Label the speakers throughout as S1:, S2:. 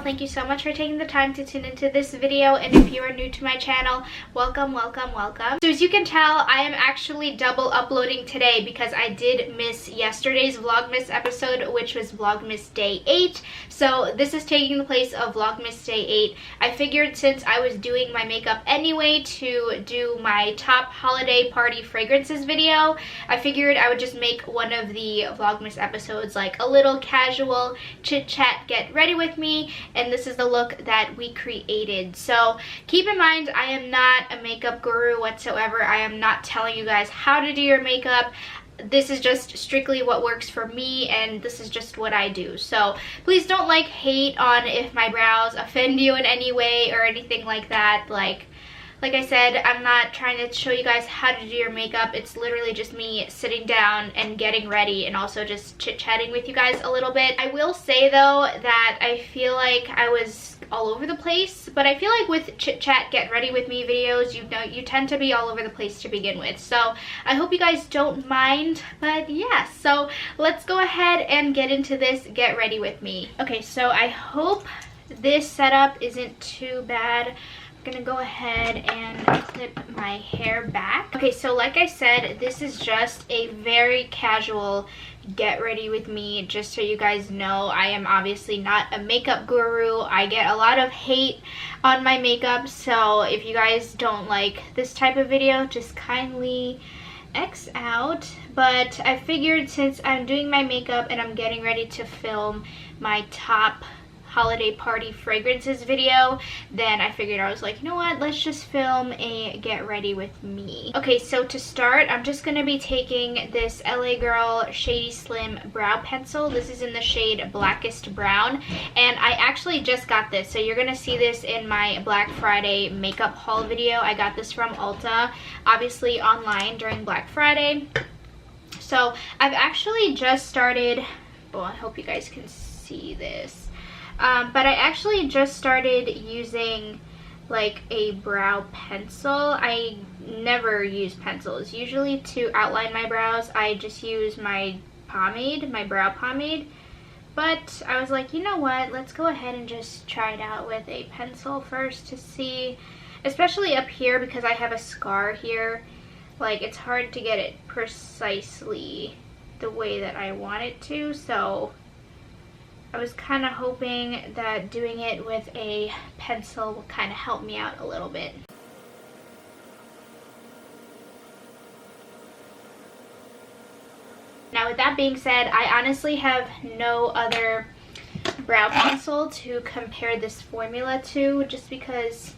S1: Thank you so much for taking the time to tune into this video, and if you are new to my channel, welcome, welcome, welcome. So as you can tell, I am actually double uploading today because I did miss yesterday's Vlogmas episode, which was Vlogmas Day 8. So this is taking the place of Vlogmas Day 8. I figured since I was doing my makeup anyway to do my top holiday party fragrances video, I figured I would just make one of the Vlogmas episodes like a little casual chit chat get ready with me, and this is the look that we created. So keep in mind, I am not a makeup guru whatsoever. I am not telling you guys how to do your makeup. This is just strictly what works for me, and this is just what I do. So please don't hate on if my brows offend you in any way or anything like that. Like I said, I'm not trying to show you guys how to do your makeup. It's literally just me sitting down and getting ready, and also just chit-chatting with you guys a little bit. I will say though that I feel like I was all over the place, but I feel like with chit chat get ready with me videos, you tend to be all over the place to begin with. So I hope you guys don't mind, but yeah, so let's go ahead and get into this get ready with me. Okay, so I hope this setup isn't too bad. I'm gonna go ahead and clip my hair back. Okay, so like I said, this is just a very casual get ready with me. Just so you guys know, I am obviously not a makeup guru. I get a lot of hate on my makeup, so if you guys don't like this type of video, just kindly X out. But I figured since I'm doing my makeup and I'm getting ready to film my top holiday party fragrances video, then I figured, I was like, you know what, let's just film a get ready with me. Okay, so to start, I'm just gonna be taking this LA Girl Shady Slim brow pencil. This is in the shade Blackest Brown, and I actually just got this, so you're gonna see this in my Black Friday makeup haul video. I got this from Ulta, obviously online during Black Friday. So I've actually just started, well, I hope you guys can see this. But I actually just started using like a brow pencil. I never use pencils. Usually to outline my brows, I just use my pomade, my brow pomade. But I was like, you know what, let's go ahead and just try it out with a pencil first to see, especially up here because I have a scar here. Like, it's hard to get it precisely the way that I want it to, so I was kind of hoping that doing it with a pencil will kind of help me out a little bit. Now with that being said, I honestly have no other brow pencil to compare this formula to, just because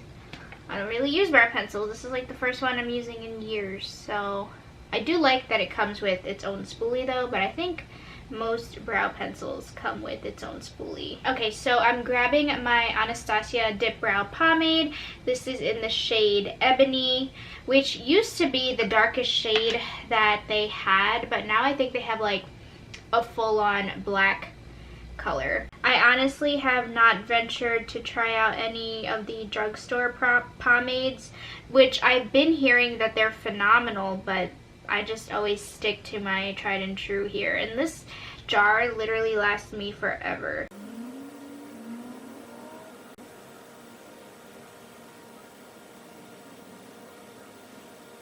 S1: I don't really use brow pencils. This is like the first one I'm using in years. So I do like that it comes with its own spoolie though, but I think most brow pencils come with its own spoolie. Okay, so I'm grabbing my Anastasia Dip Brow Pomade. This is in the shade Ebony, which used to be the darkest shade that they had, but now I think they have like a full-on black color. I honestly have not ventured to try out any of the drugstore pomades, which I've been hearing that they're phenomenal, but I just always stick to my tried and true here, and this jar literally lasts me forever.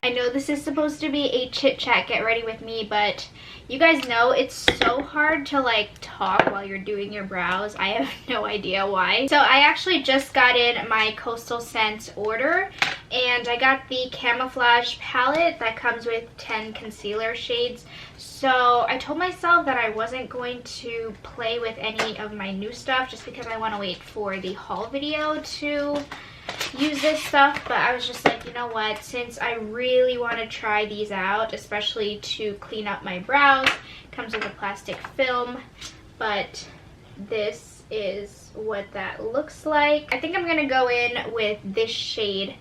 S1: I know this is supposed to be a chit chat get ready with me, but you guys know it's so hard to like talk while you're doing your brows. I have no idea why. So I actually just got in my Coastal Scents order, and I got the Camouflage palette that comes with 10 concealer shades. So I told myself that I wasn't going to play with any of my new stuff just because I want to wait for the haul video to use this stuff, but I was just like, you know what, since I really want to try these out, especially to clean up my brows, it comes with a plastic film, but this is what that looks like. I think I'm gonna go in with this shade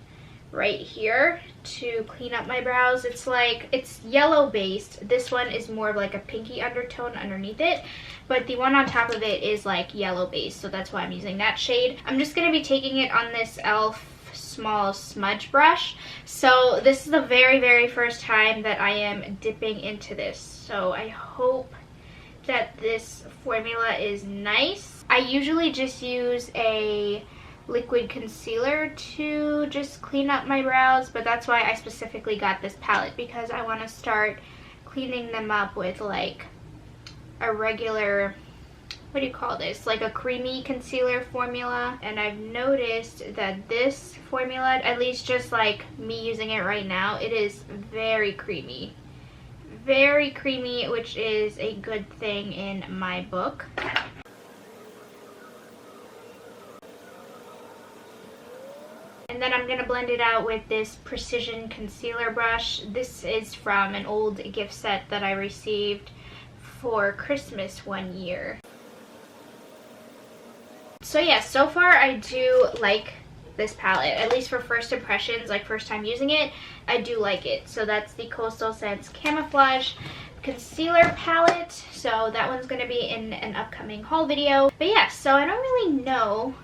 S1: right here to clean up my brows. It's yellow based. This one is more of like a pinky undertone underneath it, but the one on top of it is like yellow based, so that's why I'm using that shade. I'm just gonna be taking it on this e.l.f. small smudge brush. So this is the very first time that I am dipping into this, so I hope that this formula is nice. I usually just use a liquid concealer to just clean up my brows, but that's why I specifically got this palette, because I want to start cleaning them up with like a regular, what do you call this, like a creamy concealer formula. And I've noticed that this formula, at least just like me using it right now, it is very creamy, which is a good thing in my book. And then I'm going to blend it out with this precision concealer brush. This is from an old gift set that I received for Christmas one year. So yeah, so far I do like this palette, at least for first impressions, like first time using it, I do like it. So that's the Coastal Scents Camouflage Concealer Palette. So that one's going to be in an upcoming haul video. But yeah, so I don't really know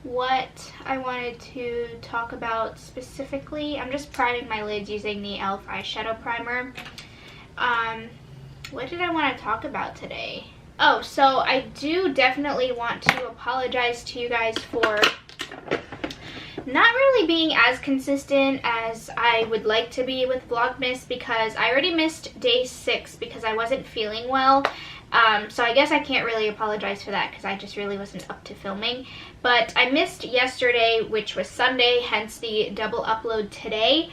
S1: what I wanted to talk about specifically. I'm just priming my lids using the e.l.f. eyeshadow primer. What did I want to talk about today? Oh, so I do definitely want to apologize to you guys for not really being as consistent as I would like to be with Vlogmas, because I already missed day 6 because I wasn't feeling well. So I guess I can't really apologize for that because I just really wasn't up to filming. But I missed yesterday, which was Sunday, hence the double upload today.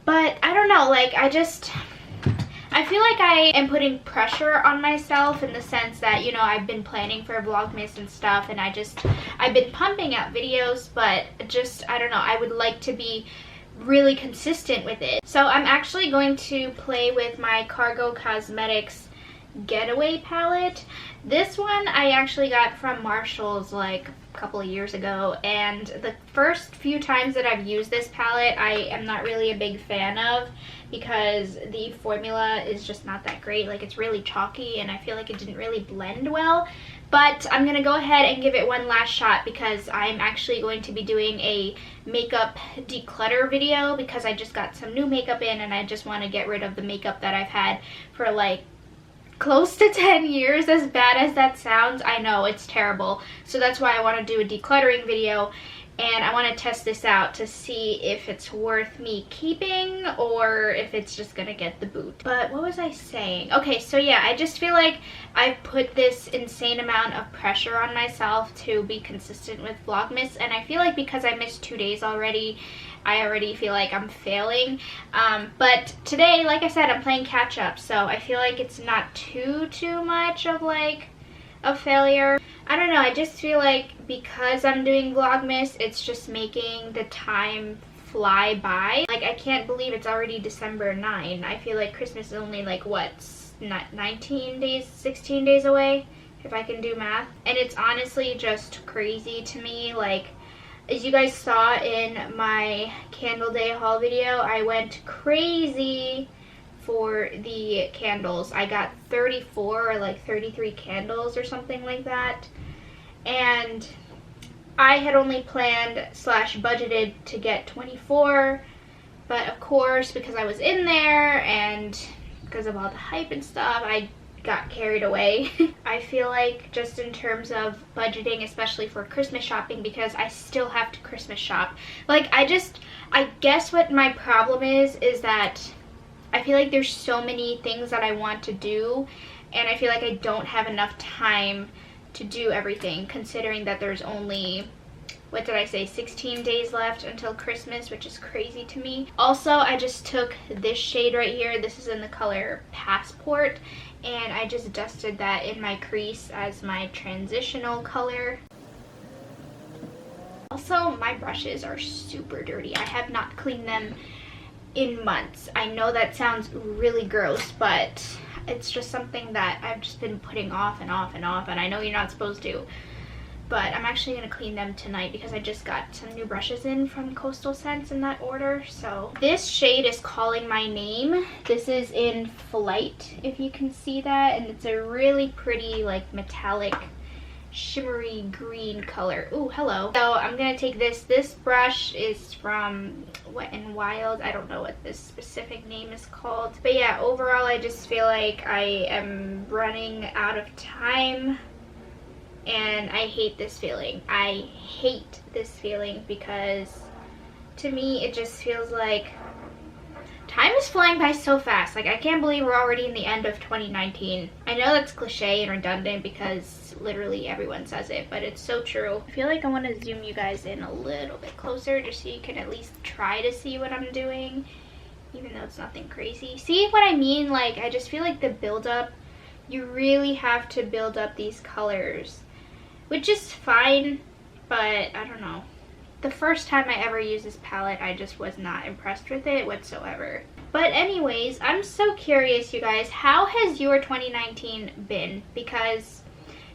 S1: But I don't know, like I feel like I am putting pressure on myself in the sense that, you know, I've been planning for Vlogmas and stuff, and I've been pumping out videos, but just, I don't know, I would like to be really consistent with it. So I'm actually going to play with my Cargo Cosmetics Getaway palette. This one I actually got from Marshall's like a couple of years ago, and the first few times that I've used this palette I am not really a big fan of because the formula is just not that great. Like, it's really chalky and I feel like it didn't really blend well. But I'm gonna go ahead and give it one last shot because I'm actually going to be doing a makeup declutter video because I just got some new makeup in and I just want to get rid of the makeup that I've had for like close to 10 years. As bad as that sounds, I know it's terrible. So that's why I want to do a decluttering video, and I want to test this out to see if it's worth me keeping or if it's just gonna get the boot. But what was I saying? Okay, so yeah, I just feel like I've put this insane amount of pressure on myself to be consistent with Vlogmas, and I feel like because I missed 2 days already, I already feel like I'm failing. But today, like I said, I'm playing catch up, so I feel like it's not too much of like a failure. I don't know, I just feel like because I'm doing Vlogmas, it's just making the time fly by. Like, I can't believe it's already December 9. I feel like Christmas is only like, what, 19 days, 16 days away, if I can do math. And it's honestly just crazy to me. Like, as you guys saw in my Candle Day haul video, I went crazy for the candles. I got 34 or like 33 candles or something like that. And I had only planned / budgeted to get 24. But of course, because I was in there and because of all the hype and stuff, I got carried away. I feel like just in terms of budgeting, especially for Christmas shopping, because I still have to Christmas shop. Like, I guess what my problem is that I feel like there's so many things that I want to do, and I feel like I don't have enough time to do everything, considering that there's only, what did I say, 16 days left until Christmas, which is crazy to me. Also, I just took this shade right here. This is in the color Passport, and I just dusted that in my crease as my transitional color. Also, my brushes are super dirty. I have not cleaned them in months. I know that sounds really gross, but it's just something that I've just been putting off and off and off, and I know you're not supposed to. But I'm actually going to clean them tonight because I just got some new brushes in from Coastal Scents in that order. So this shade is Calling My Name. This is in Flight, if you can see that, and it's a really pretty like metallic shimmery green color. Ooh, hello. So I'm gonna take this brush is from Wet n Wild. I don't know what this specific name is called, but yeah, overall I just feel like I am running out of time and I hate this feeling. I hate this feeling because to me it just feels like time is flying by so fast. Like, I can't believe we're already in the end of 2019. I know that's cliche and redundant because literally everyone says it, but it's so true. I feel like I want to zoom you guys in a little bit closer just so you can at least try to see what I'm doing, even though it's nothing crazy. See what I mean? Like, I just feel like the build-up, you really have to build up these colors, which is fine, but I don't know. The first time I ever used this palette, I just was not impressed with it whatsoever. But anyways, I'm so curious, you guys, how has your 2019 been? Because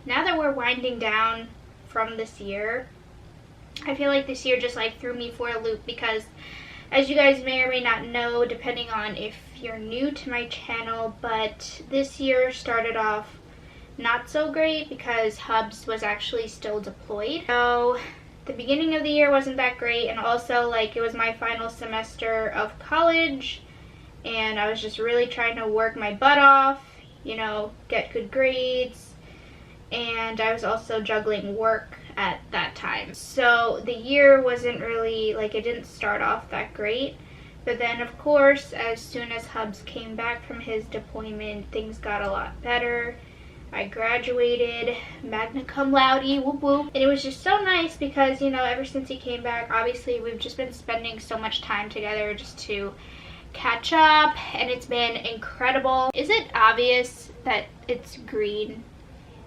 S1: now that we're winding down from this year, I feel like this year just like threw me for a loop because, as you guys may or may not know, depending on if you're new to my channel, but this year started off not so great because Hubs was actually still deployed. So the beginning of the year wasn't that great, and also like it was my final semester of college and I was just really trying to work my butt off, you know, get good grades, and I was also juggling work at that time. So the year wasn't really, like, it didn't start off that great. But then of course, as soon as Hubs came back from his deployment, things got a lot better. I graduated magna cum laude, whoop whoop. And it was just so nice because, you know, ever since he came back, obviously we've just been spending so much time together just to catch up, and it's been incredible. Is it obvious that it's green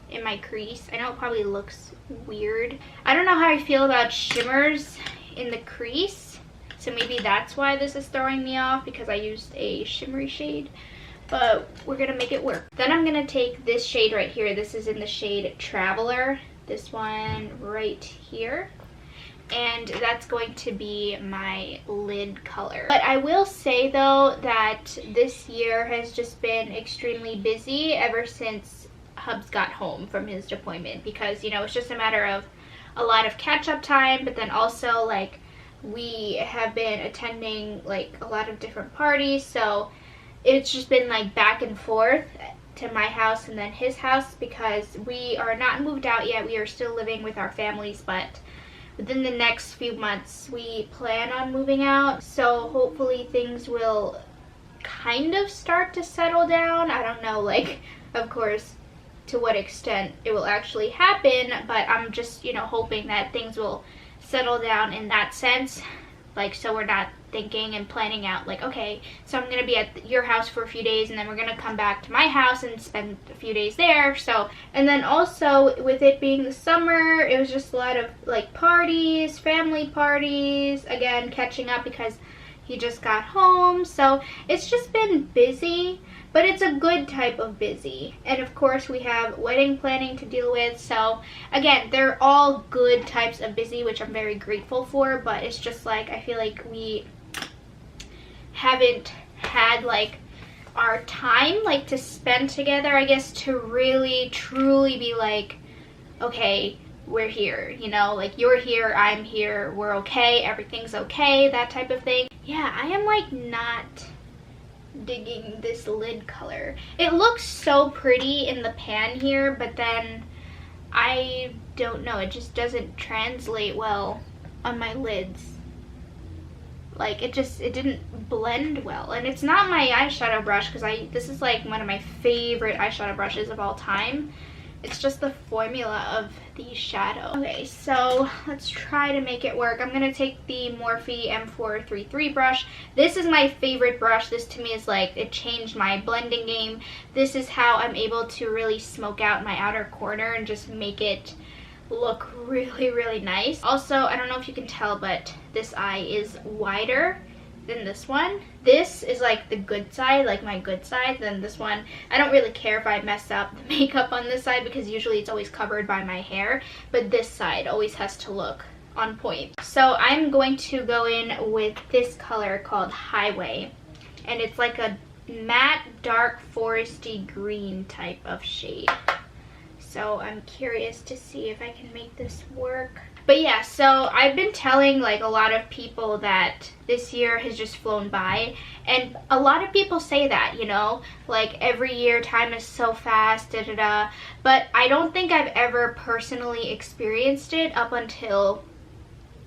S1: in my crease? I know it probably looks weird. I don't know how I feel about shimmers in the crease, so maybe that's why this is throwing me off, because I used a shimmery shade. But we're gonna make it work. Then I'm gonna take this shade right here. This is in the shade Traveler. This one right here. And that's going to be my lid color. But I will say though that this year has just been extremely busy ever since Hubs got home from his deployment, because, you know, it's just a matter of a lot of catch-up time, but then also like we have been attending like a lot of different parties, so it's just been like back and forth to my house and then his house, because we are not moved out yet. We are still living with our families, but within the next few months we plan on moving out, so hopefully things will kind of start to settle down. I don't know, like, of course, to what extent it will actually happen, but I'm just, you know, hoping that things will settle down in that sense. Like, so we're not thinking and planning out like, okay, so I'm gonna be at your house for a few days and then we're gonna come back to my house and spend a few days there. So, and then also with it being the summer, it was just a lot of like parties, family parties, again catching up because he just got home. So it's just been busy, but it's a good type of busy. And of course we have wedding planning to deal with. So again, they're all good types of busy, which I'm very grateful for, but it's just like, I feel like we haven't had like our time like to spend together, I guess, to really truly be like, okay, we're here, you know, like you're here, I'm here, we're okay, everything's okay, that type of thing. Yeah, I am like not digging this lid color. It looks so pretty in the pan here, but then I don't know, it just doesn't translate well on my lids. Like, it didn't blend well. And it's not my eyeshadow brush, because this is like one of my favorite eyeshadow brushes of all time. It's just the formula of the shadow. Okay, so let's try to make it work. I'm gonna take the Morphe M433 brush. This is my favorite brush. This to me is like, it changed my blending game. This is how I'm able to really smoke out my outer corner and just make it look really, really nice. Also, I don't know if you can tell, but this eye is wider than this one. This is like the good side, like my good side. Then this one, I don't really care if I mess up the makeup on this side because usually it's always covered by my hair, but this side always has to look on point. So I'm going to go in with this color called Highway, and it's like a matte dark foresty green type of shade. So I'm curious to see if I can make this work. But yeah, so I've been telling like a lot of people that this year has just flown by, and a lot of people say that, you know, like every year time is so fast, da da da, but I don't think I've ever personally experienced it up until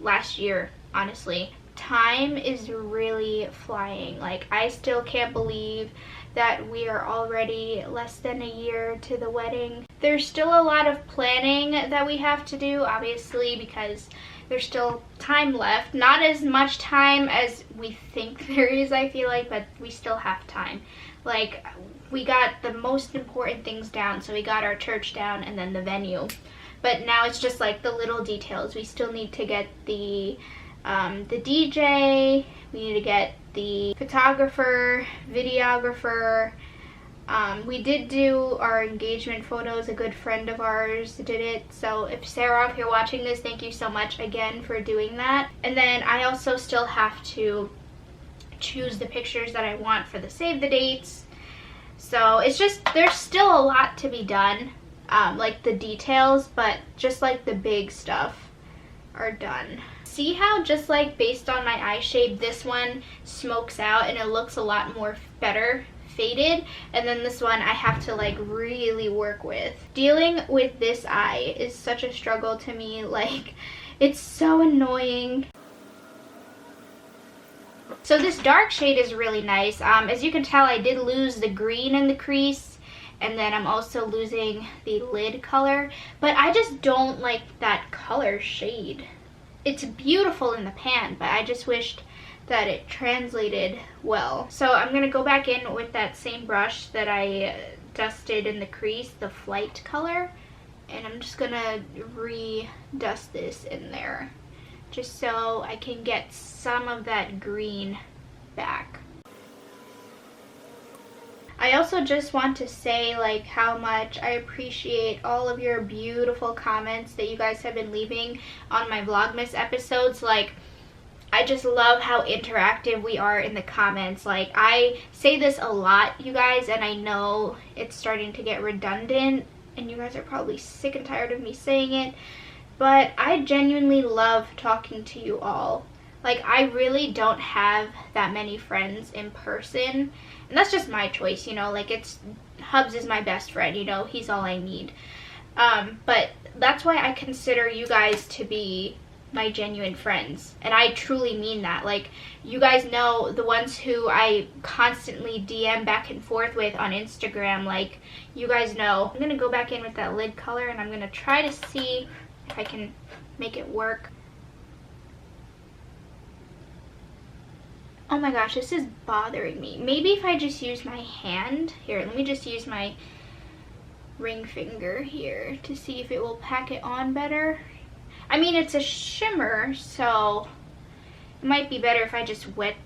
S1: last year, honestly. Time is really flying. Like, I still can't believe that we are already less than a year to the wedding. There's still a lot of planning that we have to do, obviously, because there's still time left. Not as much time as we think there is, I feel like, but we still have time. Like, we got the most important things down. So we got our church down and then the venue. But now it's just like the little details. We still need to get the DJ, we need to get the photographer, videographer. We did do our engagement photos. A good friend of ours did it. So if Sarah, if you're watching this, thank you so much again for doing that. And then I also still have to choose the pictures that I want for the save the dates. So it's just, there's still a lot to be done, like the details, but just like the big stuff are done. See how just like based on my eye shade, this one smokes out and it looks a lot more better faded, and then this one I have to like really work with. Dealing with this eye is such a struggle to me. Like, it's so annoying. So this dark shade is really nice. As you can tell, I did lose the green in the crease, and then I'm also losing the lid color, but I just don't like that color shade. It's beautiful in the pan, but I just wished that it translated well. So I'm gonna go back in with that same brush that I dusted in the crease, the flight color, and I'm just gonna re-dust this in there just so I can get some of that green back. I also just want to say like how much I appreciate all of your beautiful comments that you guys have been leaving on my Vlogmas episodes. Like, I just love how interactive we are in the comments. Like, I say this a lot, you guys, and I know it's starting to get redundant and you guys are probably sick and tired of me saying it, but I genuinely love talking to you all. Like, I really don't have that many friends in person, and that's just my choice, you know. Like, it's, Hubs is my best friend, you know, he's all I need. But that's why I consider you guys to be my genuine friends, and I truly mean that. Like, you guys know, the ones who I constantly DM back and forth with on Instagram, like, you guys know. I'm gonna go back in with that lid color and I'm gonna try to see if I can make it work. Oh my gosh, this is bothering me. Maybe if I just use my hand. Here, let me just use my ring finger here to see if it will pack it on better. I mean, it's a shimmer, so it might be better if I just wet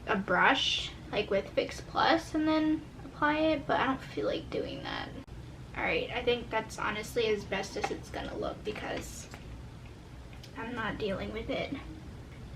S1: a brush, like with Fix Plus, and then apply it, but I don't feel like doing that. Alright, I think that's honestly as best as it's gonna look because I'm not dealing with it.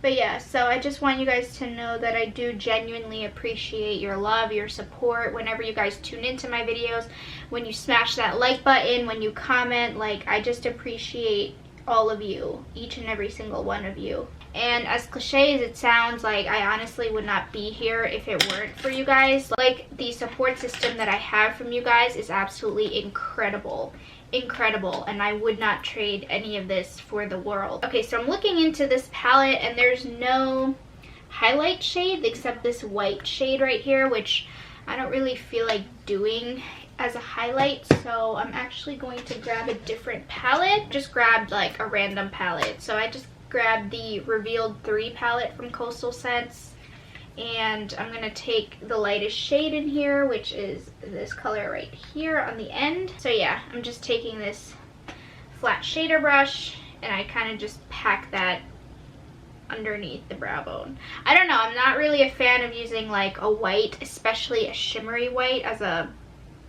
S1: But yeah, so I just want you guys to know that I do genuinely appreciate your love, your support, whenever you guys tune into my videos, when you smash that like button, when you comment. Like, I just appreciate all of you, each and every single one of you. And as cliche as it sounds, like, I honestly would not be here if it weren't for you guys. Like, the support system that I have from you guys is absolutely incredible. Incredible, and I would not trade any of this for the world. Okay, so I'm looking into this palette and there's no highlight shade except this white shade right here, which I don't really feel like doing as a highlight, so I'm actually going to grab a different palette. Just grabbed like a random palette, so I just grabbed the Revealed 3 palette from Coastal Scents, and I'm gonna take the lightest shade in here, which is this color right here on the end. So yeah, I'm just taking this flat shader brush and I kind of just pack that underneath the brow bone. I don't know, I'm not really a fan of using like a white, especially a shimmery white, as a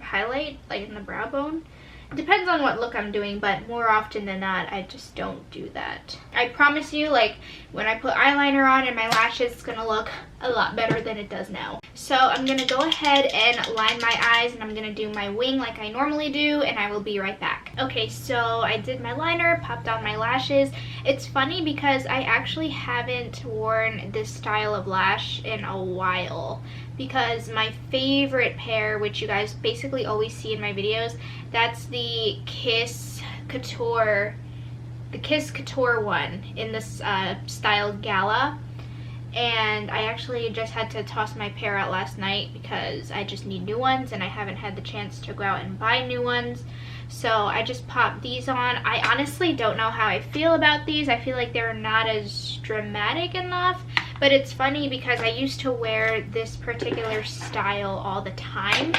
S1: highlight, like in the brow bone. It depends on what look I'm doing, but more often than not, I just don't do that. I promise you, like, when I put eyeliner on and my lashes, it's gonna look a lot better than it does now. So I'm gonna go ahead and line my eyes, and I'm gonna do my wing like I normally do, and I will be right back. Okay, so I did my liner, popped on my lashes. It's funny because I actually haven't worn this style of lash in a while, because my favorite pair, which you guys basically always see in my videos, that's the Kiss Couture one in this style Gala. And I actually just had to toss my pair out last night because I just need new ones, and I haven't had the chance to go out and buy new ones. So I just popped these on. I honestly don't know how I feel about these. I feel like they're not as dramatic enough, but it's funny because I used to wear this particular style all the time,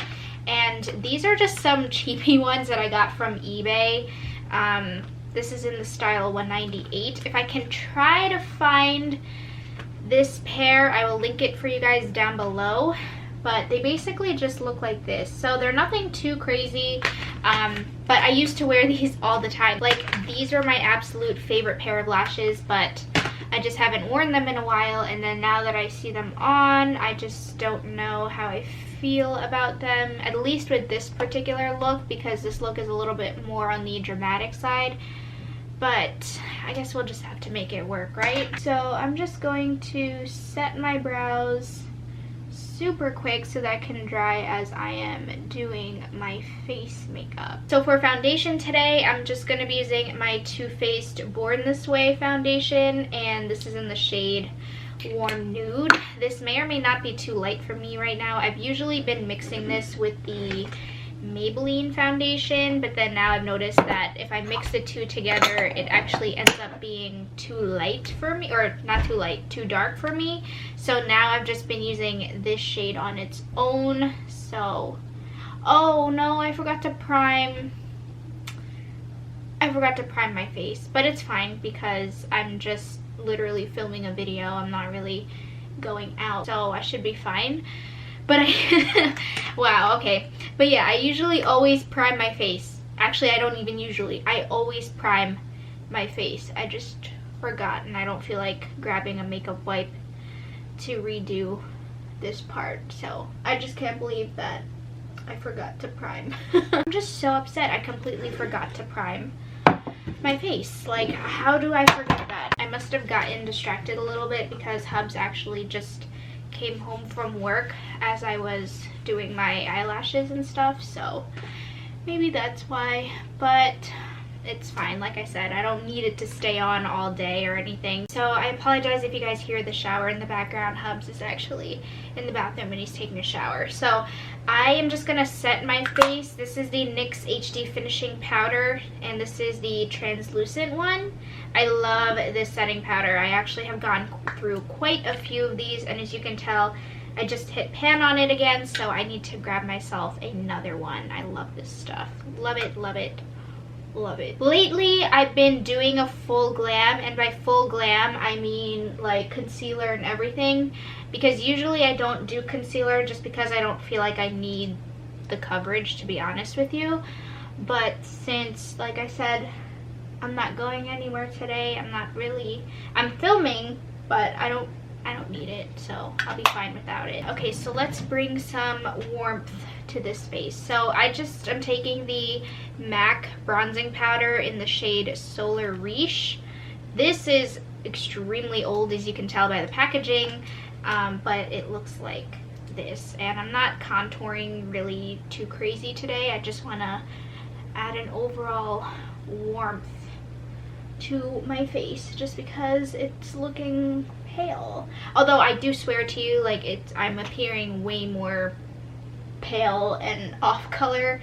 S1: and these are just some cheapy ones that I got from eBay. This is in the style 198. If I can try to find this pair, I will link it for you guys down below, but they basically just look like this. So they're nothing too crazy, but I used to wear these all the time. Like, these are my absolute favorite pair of lashes, but I just haven't worn them in a while, and then now that I see them on, I just don't know how I feel about them, at least with this particular look, because this look is a little bit more on the dramatic side. But I guess we'll just have to make it work, right? So I'm just going to set my brows super quick so that I can dry as I am doing my face makeup. So for foundation today, I'm just going to be using my Too Faced Born This Way foundation, and this is in the shade Warm Nude. This may or may not be too light for me right now. I've usually been mixing this with the Maybelline foundation, but then now I've noticed that if I mix the two together, it actually ends up being too light for me, or not too light, too dark for me. So now I've just been using this shade on its own. So, oh no, I forgot to prime my face, but it's fine because I'm just literally filming a video. I'm not really going out, so I should be fine. But wow, okay. But yeah, I usually always prime my face. Actually, I don't even usually. I always prime my face. I just forgot, and I don't feel like grabbing a makeup wipe to redo this part. So I just can't believe that I forgot to prime. I'm just so upset I completely forgot to prime my face. Like, how do I forget that? I must have gotten distracted a little bit because Hubs actually just came home from work as I was doing my eyelashes and stuff, so maybe that's why, but it's fine. Like I said, I don't need it to stay on all day or anything. So I apologize if you guys hear the shower in the background. Hubs is actually in the bathroom and he's taking a shower. So I am just gonna set my face. This is the NYX HD Finishing Powder, and this is the translucent one. I love this setting powder. I actually have gone through quite a few of these, and as you can tell, I just hit pan on it again, so I need to grab myself another one. I love this stuff. Love it, love it, love it. Lately, I've been doing a full glam, and by full glam, I mean like concealer and everything, because usually I don't do concealer just because I don't feel like I need the coverage, to be honest with you. But since, like I said, I'm not going anywhere today, I'm filming, but I don't need it, so I'll be fine without it. Okay, so let's bring some warmth to this face. So I'm taking the MAC bronzing powder in the shade Solar Riche. This is extremely old, as you can tell by the packaging, but it looks like this, and I'm not contouring really too crazy today. I just want to add an overall warmth to my face just because it's looking pale. Although I do swear to you, like, I'm appearing way more pale and off color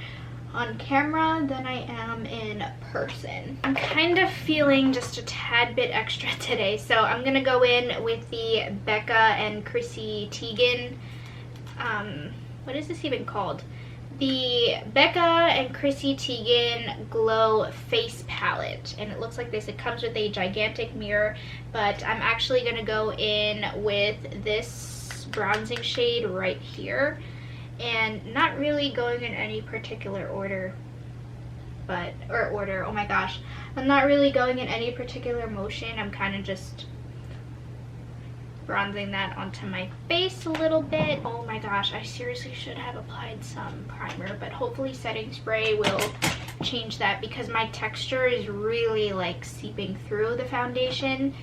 S1: on camera than I am in person. I'm kind of feeling just a tad bit extra today, so I'm gonna go in with the Becca and Chrissy Teigen, what is this even called? The Becca and Chrissy Teigen Glow Face Palette, and it looks like this. It comes with a gigantic mirror, but I'm actually going to go in with this bronzing shade right here, and not really going in any particular order, oh my gosh, I'm not really going in any particular motion. I'm kind of just bronzing that onto my face a little bit. Oh my gosh, I seriously should have applied some primer, but hopefully setting spray will change that because my texture is really like seeping through the foundation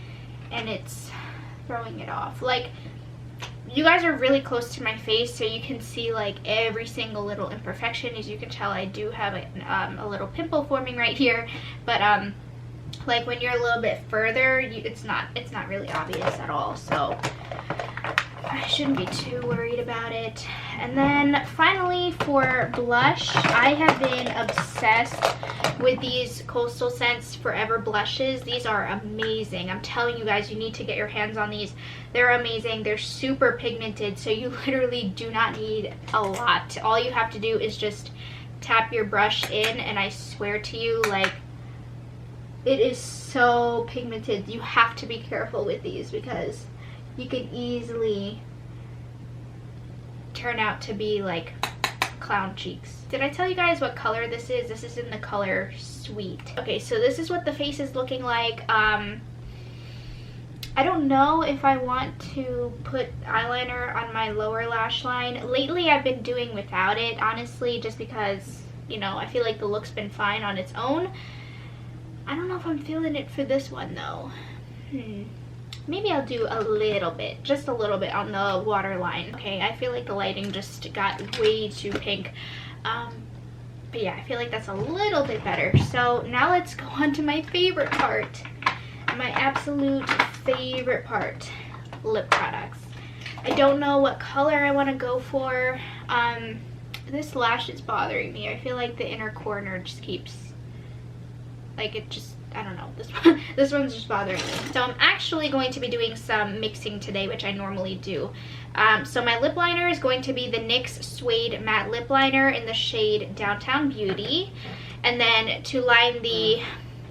S1: and it's throwing it off. Like, you guys are really close to my face, so you can see like every single little imperfection. As you can tell, I do have a little pimple forming right here, but like when you're a little bit further, it's not really obvious at all, so I shouldn't be too worried about it. And then finally for blush, I have been obsessed with these Coastal Scents Forever blushes. These are amazing. I'm telling you guys, you need to get your hands on these. They're amazing. They're super pigmented, so you literally do not need a lot. All you have to do is just tap your brush in, and I swear to you, like, it is so pigmented. You have to be careful with these because you can easily turn out to be like clown cheeks. Did I tell you guys what color this is? This is in the color Sweet. Okay, so this is what the face is looking like. I don't know if I want to put eyeliner on my lower lash line. Lately I've been doing without it, honestly, just because, you know, I feel like the look's been fine on its own. I don't know if I'm feeling it for this one though. Maybe I'll do a little bit, just a little bit on the waterline. Okay, I feel like the lighting just got way too pink. But yeah, I feel like that's a little bit better. So now let's go on to my favorite part. My absolute favorite part, lip products. I don't know what color I want to go for. This lash is bothering me. I feel like the inner corner just keeps, like, it just, I don't know, this one's just bothering me. So I'm actually going to be doing some mixing today, which I normally do. So my lip liner is going to be the NYX Suede Matte Lip Liner in the shade Downtown Beauty. And then to line the,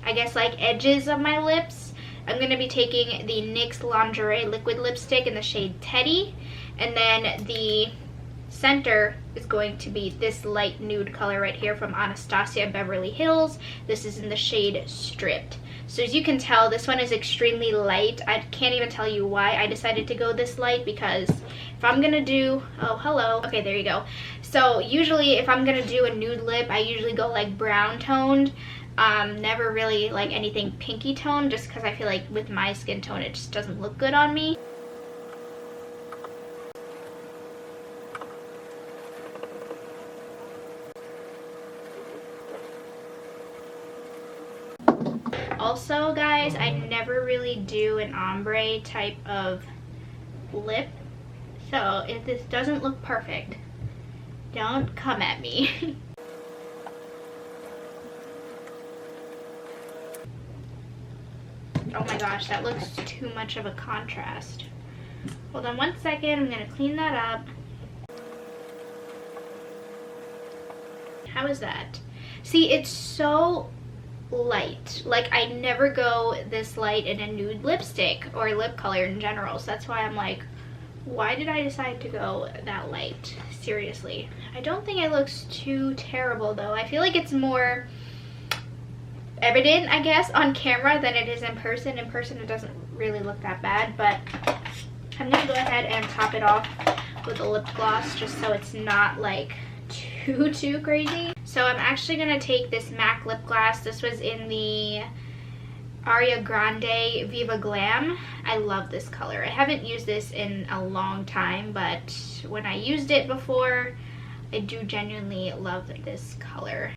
S1: I guess, like edges of my lips, I'm going to be taking the NYX Lingerie Liquid Lipstick in the shade Teddy. And then the center is going to be this light nude color right here from Anastasia Beverly Hills. This is in the shade Stripped. So as you can tell, this one is extremely light. I can't even tell you why I decided to go this light, because if I'm gonna do, oh hello, okay, there you go. So usually if I'm gonna do a nude lip, I usually go like brown toned. Never really like anything pinky toned, just because I feel like with my skin tone it just doesn't look good on me. Also, guys, I never really do an ombre type of lip, so if this doesn't look perfect, don't come at me. Oh my gosh, that looks too much of a contrast. Hold on one second, I'm gonna clean that up. How is that? See, it's so light. Like, I never go this light in a nude lipstick or lip color in general, so that's why I'm like, why did I decide to go that light? Seriously. I don't think it looks too terrible though. I feel like it's more evident, I guess, on camera than it is in person. In person it doesn't really look that bad, but I'm gonna go ahead and top it off with a lip gloss just so it's not like too crazy. So I'm actually gonna take this MAC lip gloss. This was in the Aria Grande Viva Glam. I love this color. I haven't used this in a long time, but when I used it before, I do genuinely love this color.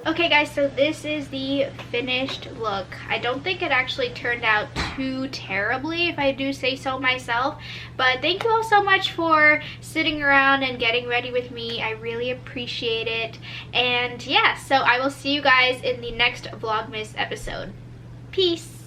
S1: Okay guys, so this is the finished look. I don't think it actually turned out too terribly, if I do say so myself, but thank you all so much for sitting around and getting ready with me. I really appreciate it. And yeah, so I will see you guys in the next Vlogmas episode. Peace!